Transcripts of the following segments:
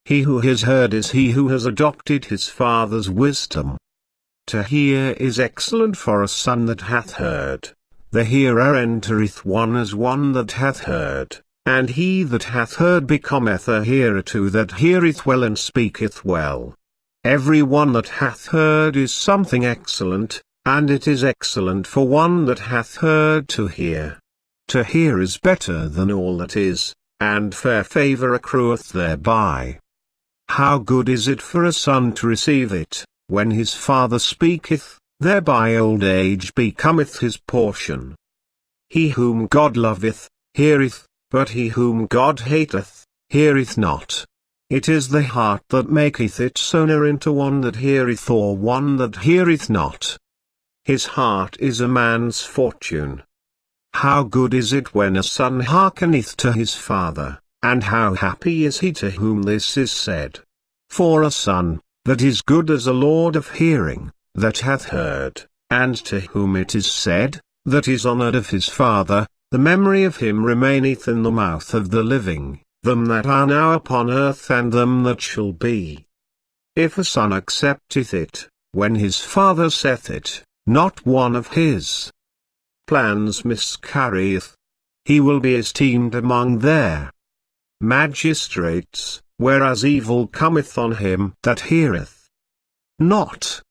He who has heard is he who has adopted his father's wisdom. To hear is excellent for a son that hath heard. The hearer entereth one as one that hath heard, and he that hath heard becometh a hearer too that heareth well and speaketh well. Every one that hath heard is something excellent, and it is excellent for one that hath heard to hear. To hear is better than all that is, and fair favour accrueth thereby. How good is it for a son to receive it, when his father speaketh, thereby old age becometh his portion. He whom God loveth, heareth, but he whom God hateth, heareth not. It is the heart that maketh it soner into one that heareth or one that heareth not. His heart is a man's fortune. How good is it when a son hearkeneth to his father, and how happy is he to whom this is said. For a son, that is good as a lord of hearing, that hath heard, and to whom it is said, that is honoured of his father, the memory of him remaineth in the mouth of the living, them that are now upon earth and them that shall be. If a son accepteth it, when his father saith it, not one of his plans miscarrieth, he will be esteemed among their magistrates, whereas evil cometh on him that heareth not.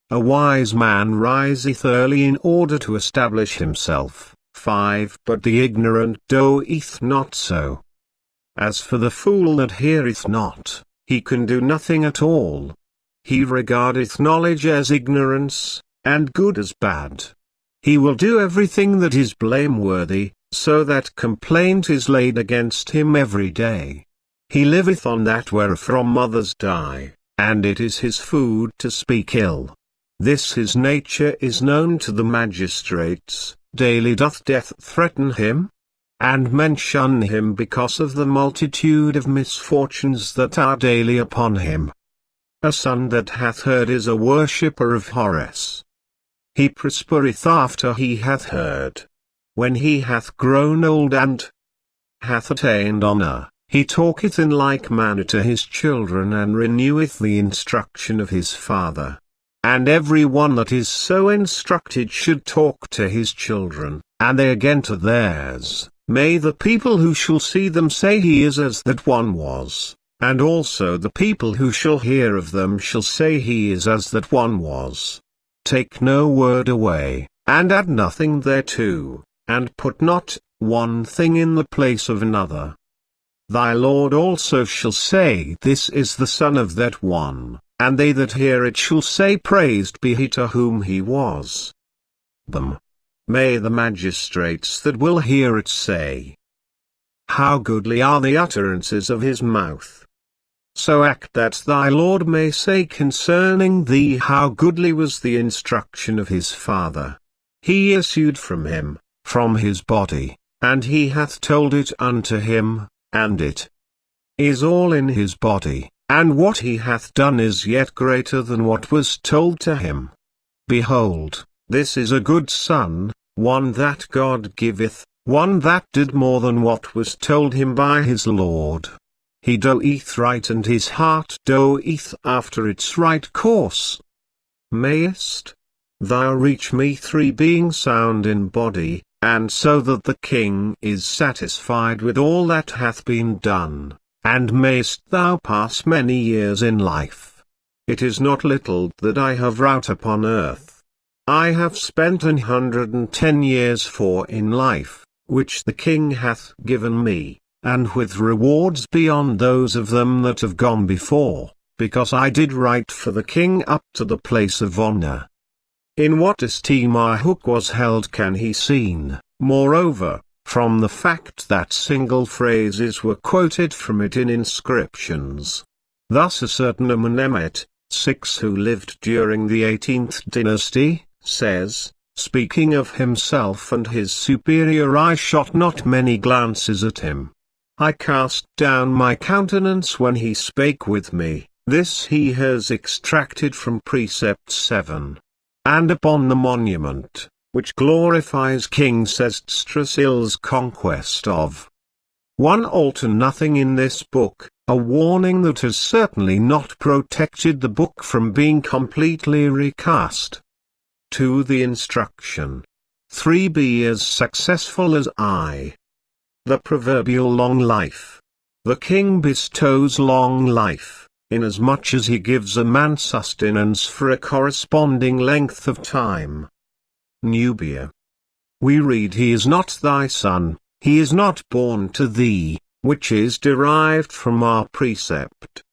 A wise man riseth early in order to establish himself. 5 But the ignorant doeth not so. As for the fool that heareth not, he can do nothing at all. He regardeth knowledge as ignorance, and good as bad. He will do everything that is blameworthy, so that complaint is laid against him every day. He liveth on that wherefrom others die, and it is his food to speak ill. This his nature is known to the magistrates, daily doth death threaten him, and men shun him because of the multitude of misfortunes that are daily upon him. A son that hath heard is a worshipper of Horus. He prospereth after he hath heard. When he hath grown old and hath attained honour, he talketh in like manner to his children and reneweth the instruction of his father. And every one that is so instructed should talk to his children, and they again to theirs. May the people who shall see them say he is as that one was, and also the people who shall hear of them shall say he is as that one was. Take no word away, and add nothing thereto, and put not one thing in the place of another. Thy Lord also shall say, This is the son of that one, and they that hear it shall say, Praised be he to whom he was. Them. May the magistrates that will hear it say, How goodly are the utterances of his mouth. So act that thy Lord may say concerning thee, How goodly was the instruction of his father. He issued from him, from his body, and he hath told it unto him, and it is all in his body, and what he hath done is yet greater than what was told to him. Behold, this is a good son, one that God giveth, one that did more than what was told him by his Lord. He doeth right and his heart doeth after its right course. Mayest thou reach me 3 being sound in body, and so that the king is satisfied with all that hath been done, and mayst thou pass many years in life. It is not little that I have wrought upon earth. I have spent 110 years for in life, which the king hath given me, and with rewards beyond those of them that have gone before, because I did right for the king up to the place of honour. In what esteem our book was held can he seen, moreover, from the fact that single phrases were quoted from it in inscriptions. Thus a certain Amenemhet, 6 who lived during the 18th dynasty, says, speaking of himself and his superior, I shot not many glances at him. I cast down my countenance when he spake with me. This he has extracted from Precept 7. And upon the monument, which glorifies King Sesostris Il's conquest of 1 alter nothing in this book, a warning that has certainly not protected the book from being completely recast. 2 the instruction. 3 be as successful as I. The proverbial long life. The king bestows long life, inasmuch as he gives a man sustenance for a corresponding length of time. Nubia. We read, he is not thy son, he is not born to thee, which is derived from our precept.